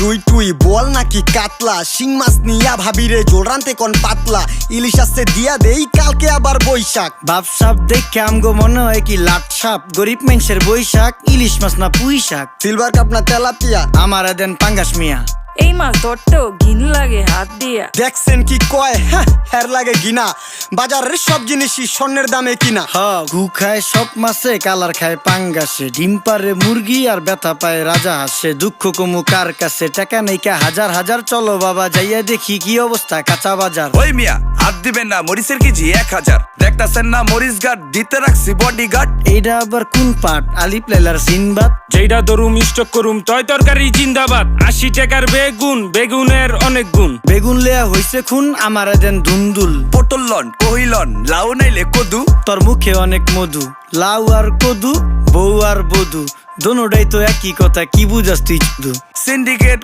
রুই টুই বল নাকি কাতলা, শিং মাছ নিয়া ভাবিরে জোল রানতে কোন পাতলা, ইলিশ আসছে দিয়া দেই কালকে আবার বৈশাখ। বাপ সাপ দেখে আমগো মনে হয় কি লাট সাপ, গরিব মানুষের বৈশাখ, ইলিশ মাছ না পুঁই শাক। সিলভার কাপ না তেলাপিয়া, আমার দেন পাঙ্গাস মিয়া। এই মাছ ধরতেও ঘিন লাগে হাত দিয়া। দেখছেন কি কয়, হের লাগে গিনা, বাজারের সব জিনিসই স্বর্ণের দামে কিনা। ঘু খায় সব মাছে, কালার খায় পাঙ্গাসে, ডিম পারে মুরগি আর ব্যথা পায় রাজা হাসে। দুঃখ কমু কার কাছে, টাকা নেইকা হাজার হাজার, চলো বাবা যাইয়া দেখি কি অবস্থা কাঁচা বাজার। ওই মিয়া হাত দিবেন না, মরিচের কেজি 1000, দেখতাছেন না মরিচ গার্ড দিতে রাখছি বডি গার্ড। এইটা আবার কোন পাট, আলিপ লাইলার সিনবাদ। যেইটা ধরুম স্টক করুম তয় তরকারি জিন্দাবাদ, 80 টাকার বেগুন, বেগুনের অনেক গুণ। বেগুন লেয়া হইছে খুন, আমার দেন ধুন্দুল। পটল লন কহিলন, লাউ নাইলে কদু। তোর মুখে অনেক মধু, লাউ আর কদু, বউ আর বধু, দোনোটাই তো একই কথা, কি বুঝাস তুই শুধু। সিন্ডিকেট